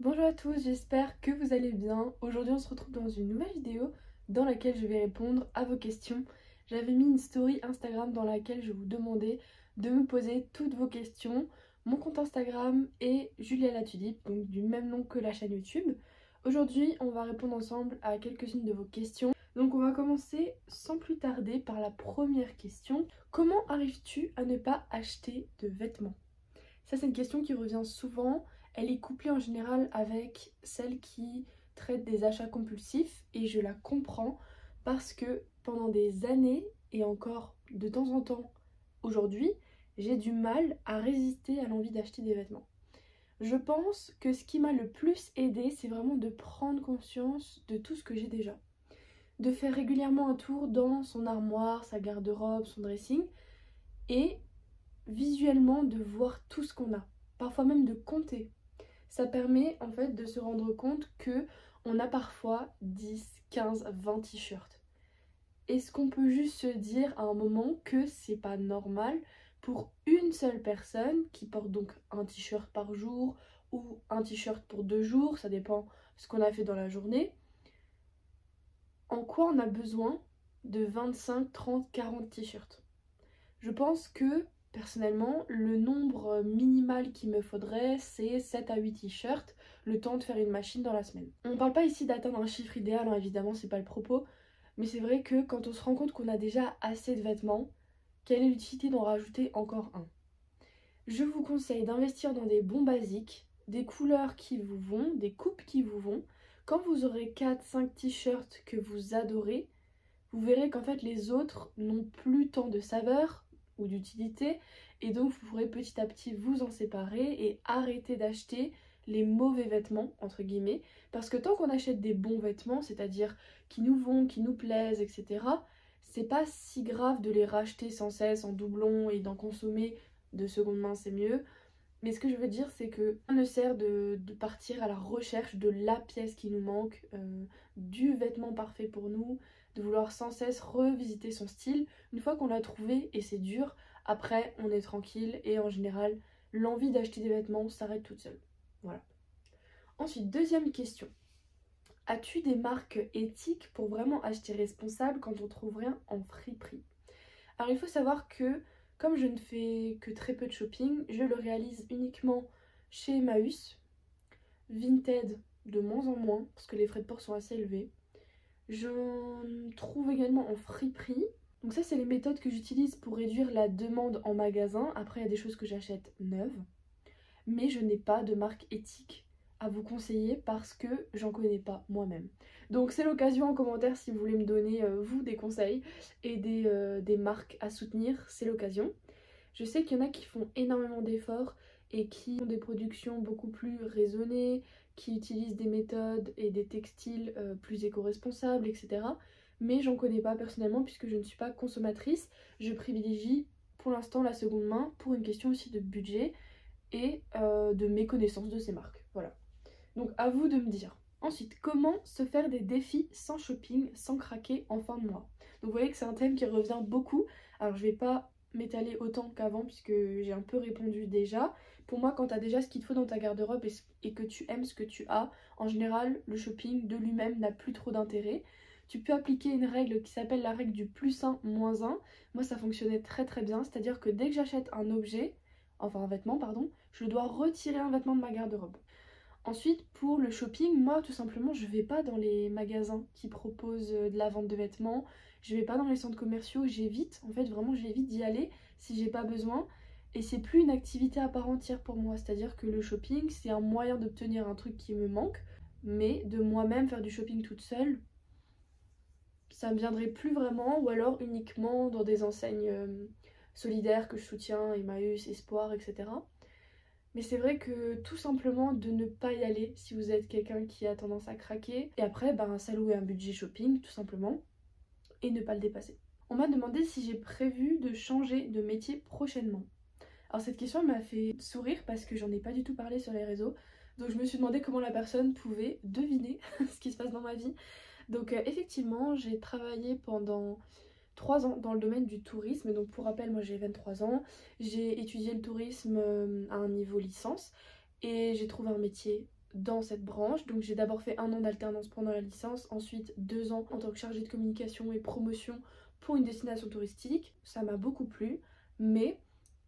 Bonjour à tous, j'espère que vous allez bien. Aujourd'hui on se retrouve dans une nouvelle vidéo dans laquelle je vais répondre à vos questions. J'avais mis une story Instagram dans laquelle je vous demandais de me poser toutes vos questions. Mon compte Instagram est Julia la Tulipe, donc du même nom que la chaîne YouTube. Aujourd'hui on va répondre ensemble à quelques-unes de vos questions. Donc on va commencer sans plus tarder par la première question. Comment arrives-tu à ne pas acheter de vêtements? Ça c'est une question qui revient souvent. Elle est couplée en général avec celle qui traite des achats compulsifs et je la comprends parce que pendant des années et encore de temps en temps aujourd'hui, j'ai du mal à résister à l'envie d'acheter des vêtements. Je pense que ce qui m'a le plus aidé, c'est vraiment de prendre conscience de tout ce que j'ai déjà. De faire régulièrement un tour dans son armoire, sa garde-robe, son dressing et visuellement de voir tout ce qu'on a. Parfois même de compter. Ça permet en fait de se rendre compte que on a parfois 10, 15, 20 t-shirts. Est-ce qu'on peut juste se dire à un moment que c'est pas normal pour une seule personne qui porte donc un t-shirt par jour ou un t-shirt pour 2 jours, ça dépend ce qu'on a fait dans la journée, en quoi on a besoin de 25, 30, 40 t-shirts? Je pense que personnellement, le nombre minimal qu'il me faudrait, c'est 7 à 8 t-shirts, le temps de faire une machine dans la semaine. On ne parle pas ici d'atteindre un chiffre idéal, hein, évidemment, c'est pas le propos, mais c'est vrai que quand on se rend compte qu'on a déjà assez de vêtements, quelle est l'utilité d'en rajouter encore un? Je vous conseille d'investir dans des bons basiques, des couleurs qui vous vont, des coupes qui vous vont. Quand vous aurez 4-5 t-shirts que vous adorez, vous verrez qu'en fait les autres n'ont plus tant de saveur ou d'utilité et donc vous pourrez petit à petit vous en séparer et arrêter d'acheter les mauvais vêtements entre guillemets, parce que tant qu'on achète des bons vêtements, c'est-à-dire qui nous vont, qui nous plaisent, etc., c'est pas si grave de les racheter sans cesse en doublon et d'en consommer de seconde main, c'est mieux. Mais ce que je veux dire, c'est que rien ne sert de partir à la recherche de la pièce qui nous manque, du vêtement parfait pour nous, de vouloir sans cesse revisiter son style. Une fois qu'on l'a trouvé, et c'est dur, après on est tranquille et en général, l'envie d'acheter des vêtements s'arrête toute seule. Voilà. Ensuite, deuxième question. As-tu des marques éthiques pour vraiment acheter responsable quand on trouve rien en friperie? Alors il faut savoir que comme je ne fais que très peu de shopping, je le réalise uniquement chez Emmaüs, Vinted de moins en moins parce que les frais de port sont assez élevés. J'en trouve également en friperie. Donc ça c'est les méthodes que j'utilise pour réduire la demande en magasin. Après il y a des choses que j'achète neuves. Mais je n'ai pas de marque éthique à vous conseiller parce que j'en connais pas moi-même. Donc c'est l'occasion en commentaire si vous voulez me donner vous des conseils et des marques à soutenir, c'est l'occasion. Je sais qu'il y en a qui font énormément d'efforts et qui ont des productions beaucoup plus raisonnées, qui utilisent des méthodes et des textiles plus éco-responsables, etc. Mais j'en connais pas personnellement puisque je ne suis pas consommatrice. Je privilégie pour l'instant la seconde main pour une question aussi de budget et de méconnaissance de ces marques. Voilà. Donc à vous de me dire. Ensuite, comment se faire des défis sans shopping, sans craquer en fin de mois? Donc vous voyez que c'est un thème qui revient beaucoup. Alors je vais pas m'étaler autant qu'avant puisque j'ai un peu répondu déjà. Pour moi, quand tu as déjà ce qu'il te faut dans ta garde-robe et que tu aimes ce que tu as, en général, le shopping de lui-même n'a plus trop d'intérêt. Tu peux appliquer une règle qui s'appelle la règle du plus 1, moins 1. Moi, ça fonctionnait très très bien. C'est-à-dire que dès que j'achète un objet, enfin un vêtement, pardon, je dois retirer un vêtement de ma garde-robe. Ensuite, pour le shopping, moi tout simplement je vais pas dans les magasins qui proposent de la vente de vêtements, je vais pas dans les centres commerciaux, j'évite, en fait vraiment j'évite d'y aller si j'ai pas besoin. Et c'est plus une activité à part entière pour moi, c'est-à-dire que le shopping c'est un moyen d'obtenir un truc qui me manque, mais de moi-même faire du shopping toute seule, ça me viendrait plus vraiment, ou alors uniquement dans des enseignes solidaires que je soutiens, Emmaüs, Espoir, etc. Mais c'est vrai que tout simplement de ne pas y aller si vous êtes quelqu'un qui a tendance à craquer. Et après, ben, s'allouer un budget shopping tout simplement et ne pas le dépasser. On m'a demandé si j'ai prévu de changer de métier prochainement. Alors cette question m'a fait sourire parce que j'en ai pas du tout parlé sur les réseaux. Donc je me suis demandé comment la personne pouvait deviner ce qui se passe dans ma vie. Donc effectivement, j'ai travaillé pendant 3 ans dans le domaine du tourisme. Donc pour rappel, moi j'ai 23 ans, j'ai étudié le tourisme à un niveau licence et j'ai trouvé un métier dans cette branche. Donc j'ai d'abord fait 1 an d'alternance pendant la licence, ensuite 2 ans en tant que chargée de communication et promotion pour une destination touristique. Ça m'a beaucoup plu, mais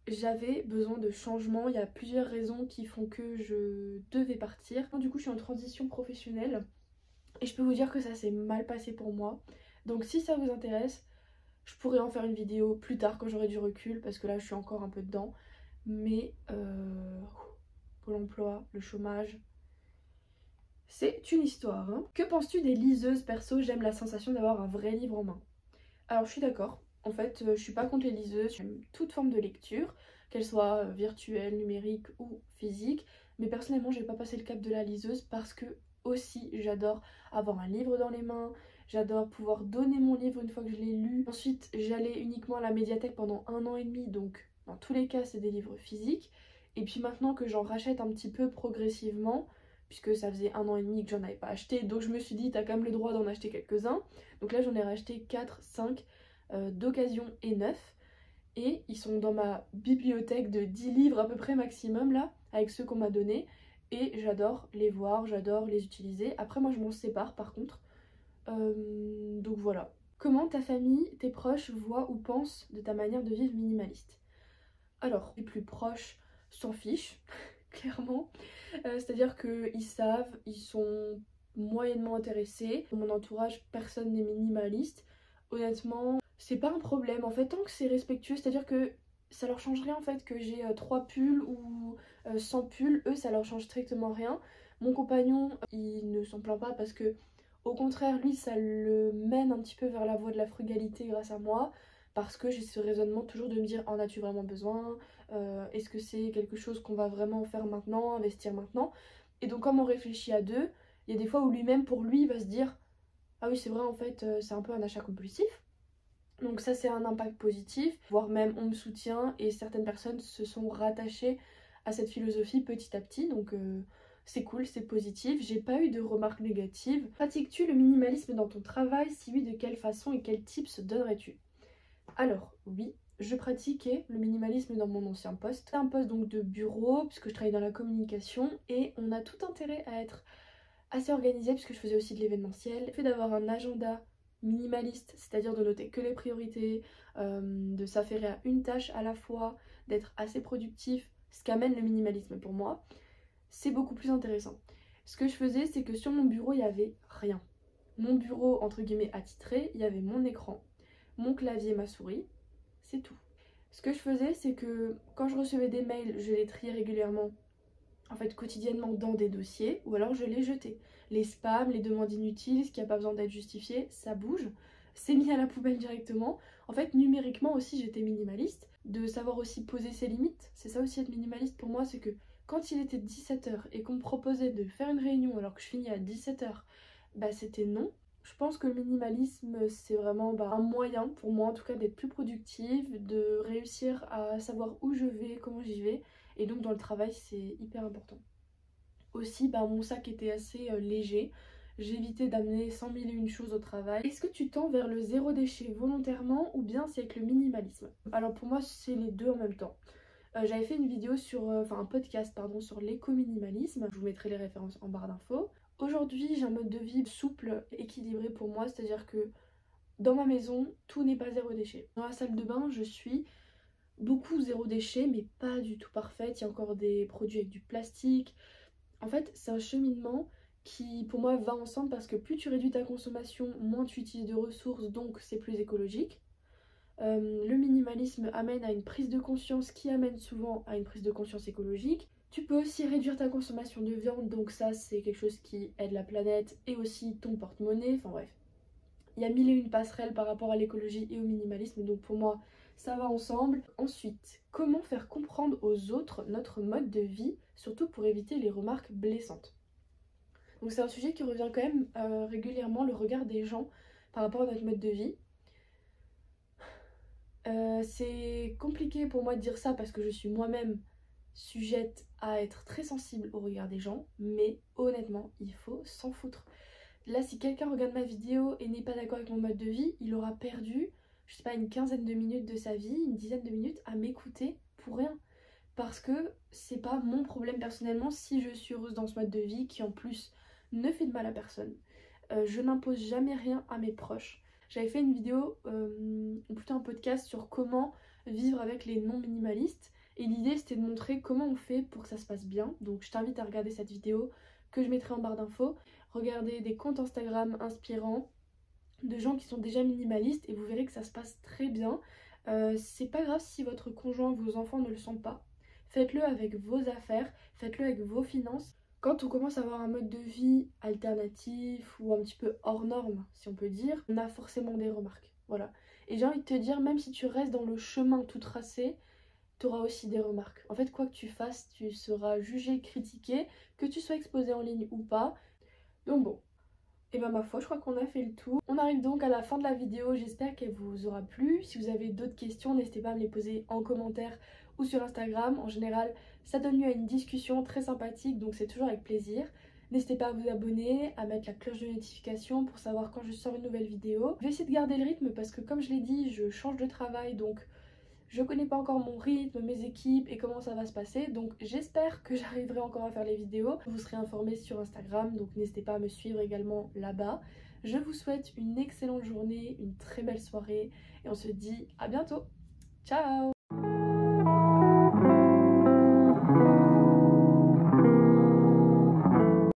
j'avais besoin de changement. Il y a plusieurs raisons qui font que je devais partir. Du coup je suis en transition professionnelle et je peux vous dire que ça s'est mal passé pour moi. Donc si ça vous intéresse, je pourrais en faire une vidéo plus tard quand j'aurai du recul, parce que là je suis encore un peu dedans. Mais Pôle emploi, le chômage, c'est une histoire, hein. Que penses-tu des liseuses? Perso, j'aime la sensation d'avoir un vrai livre en main. Alors je suis d'accord, en fait je suis pas contre les liseuses, j'aime toute forme de lecture, qu'elle soit virtuelle, numérique ou physique, mais personnellement j'ai pas passé le cap de la liseuse parce que aussi j'adore avoir un livre dans les mains, j'adore pouvoir donner mon livre une fois que je l'ai lu. Ensuite j'allais uniquement à la médiathèque pendant 1 an et demi, donc dans tous les cas c'est des livres physiques, et puis maintenant que j'en rachète un petit peu progressivement, puisque ça faisait 1 an et demi que j'en avais pas acheté, donc je me suis dit t'as quand même le droit d'en acheter quelques-uns. Donc là j'en ai racheté 4, 5 d'occasion et neufs, et ils sont dans ma bibliothèque de 10 livres à peu près maximum là, avec ceux qu'on m'a donnés, et j'adore les voir, j'adore les utiliser. Après moi je m'en sépare par contre, donc voilà. Comment ta famille, tes proches voient ou pensent de ta manière de vivre minimaliste? Alors les plus proches s'en fichent clairement, c'est-à-dire qu'ils savent, ils sont moyennement intéressés. Dans mon entourage, personne n'est minimaliste. Honnêtement, c'est pas un problème en fait, tant que c'est respectueux, c'est-à-dire que ça leur change rien en fait que j'ai 3 pulls ou 100 pulls, eux ça leur change strictement rien. Mon compagnon, il ne s'en plaint pas parce que au contraire, lui ça le mène un petit peu vers la voie de la frugalité grâce à moi, parce que j'ai ce raisonnement toujours de me dire en as-tu vraiment besoin, est-ce que c'est quelque chose qu'on va vraiment faire maintenant, investir maintenant. Et donc comme on réfléchit à deux, il y a des fois où lui-même pour lui il va se dire ah oui c'est vrai en fait c'est un peu un achat compulsif. Donc ça c'est un impact positif, voire même on me soutient et certaines personnes se sont rattachées à cette philosophie petit à petit, donc c'est cool, c'est positif. J'ai pas eu de remarques négatives. Pratiques-tu le minimalisme dans ton travail? Si oui, de quelle façon et quels tips donnerais-tu? Alors oui, je pratiquais le minimalisme dans mon ancien poste. C'est un poste donc de bureau puisque je travaillais dans la communication et on a tout intérêt à être assez organisé puisque je faisais aussi de l'événementiel. Le fait d'avoir un agenda minimaliste, c'est-à-dire de noter que les priorités, de s'affairer à une tâche à la fois, d'être assez productif, ce qu'amène le minimalisme pour moi, c'est beaucoup plus intéressant. Ce que je faisais, c'est que sur mon bureau, il n'y avait rien. Mon bureau, entre guillemets, attitré, il y avait mon écran, mon clavier, ma souris, c'est tout. Ce que je faisais, c'est que quand je recevais des mails, je les triais régulièrement, en fait quotidiennement dans des dossiers, ou alors je les jetais. Les spams, les demandes inutiles, ce qui n'a pas besoin d'être justifié, ça bouge, c'est mis à la poubelle directement. En fait, numériquement aussi, j'étais minimaliste, de savoir aussi poser ses limites. C'est ça aussi être minimaliste pour moi, c'est que quand il était 17h et qu'on me proposait de faire une réunion alors que je finis à 17h, bah c'était non. Je pense que le minimalisme c'est vraiment un moyen pour moi en tout cas d'être plus productive, de réussir à savoir où je vais, comment j'y vais, et donc dans le travail c'est hyper important. Aussi mon sac était assez léger, j'évitais d'amener 100 000 et une choses au travail. Est-ce que tu tends vers le zéro déchet volontairement ou bien c'est avec le minimalisme? Alors pour moi c'est les deux en même temps. J'avais fait une vidéo sur, un podcast pardon, sur l'éco-minimalisme, je vous mettrai les références en barre d'infos. Aujourd'hui j'ai un mode de vie souple, équilibré pour moi, c'est-à-dire que dans ma maison tout n'est pas zéro déchet. Dans la salle de bain je suis beaucoup zéro déchet mais pas du tout parfaite, il y a encore des produits avec du plastique. En fait c'est un cheminement qui pour moi va ensemble parce que plus tu réduis ta consommation, moins tu utilises de ressources, donc c'est plus écologique. Le minimalisme amène à une prise de conscience qui amène souvent à une prise de conscience écologique. Tu peux aussi réduire ta consommation de viande, donc ça c'est quelque chose qui aide la planète et aussi ton porte-monnaie, enfin bref. Il y a mille et une passerelles par rapport à l'écologie et au minimalisme, donc pour moi ça va ensemble. Ensuite, comment faire comprendre aux autres notre mode de vie, surtout pour éviter les remarques blessantes? Donc c'est un sujet qui revient quand même régulièrement, le regard des gens par rapport à notre mode de vie. C'est compliqué pour moi de dire ça parce que je suis moi-même sujette à être très sensible au regard des gens, mais honnêtement, il faut s'en foutre. Là, si quelqu'un regarde ma vidéo et n'est pas d'accord avec mon mode de vie, il aura perdu, je sais pas, une quinzaine de minutes de sa vie, une dizaine de minutes à m'écouter pour rien. parce que c'est pas mon problème personnellement si je suis heureuse dans ce mode de vie qui en plus ne fait de mal à personne. Je n'impose jamais rien à mes proches. J'avais fait une vidéo, ou plutôt un podcast sur comment vivre avec les non-minimalistes. Et l'idée c'était de montrer comment on fait pour que ça se passe bien. Donc je t'invite à regarder cette vidéo que je mettrai en barre d'infos. Regardez des comptes Instagram inspirants de gens qui sont déjà minimalistes et vous verrez que ça se passe très bien. C'est pas grave si votre conjoint, vos enfants ne le sont pas. Faites-le avec vos affaires, faites-le avec vos finances. Quand on commence à avoir un mode de vie alternatif ou un petit peu hors norme, si on peut dire, on a forcément des remarques. Voilà. Et j'ai envie de te dire, même si tu restes dans le chemin tout tracé, tu auras aussi des remarques. En fait, quoi que tu fasses, tu seras jugé, critiqué, que tu sois exposé en ligne ou pas. Donc bon, et ben ma foi, je crois qu'on a fait le tour. On arrive donc à la fin de la vidéo, j'espère qu'elle vous aura plu. Si vous avez d'autres questions, n'hésitez pas à me les poser en commentaire ou sur Instagram. En général, ça donne lieu à une discussion très sympathique, donc c'est toujours avec plaisir. N'hésitez pas à vous abonner, à mettre la cloche de notification pour savoir quand je sors une nouvelle vidéo. Je vais essayer de garder le rythme parce que comme je l'ai dit, je change de travail, donc je connais pas encore mon rythme, mes équipes et comment ça va se passer, donc j'espère que j'arriverai encore à faire les vidéos. Vous serez informés sur Instagram, donc n'hésitez pas à me suivre également là-bas. Je vous souhaite une excellente journée, une très belle soirée et on se dit à bientôt. Ciao!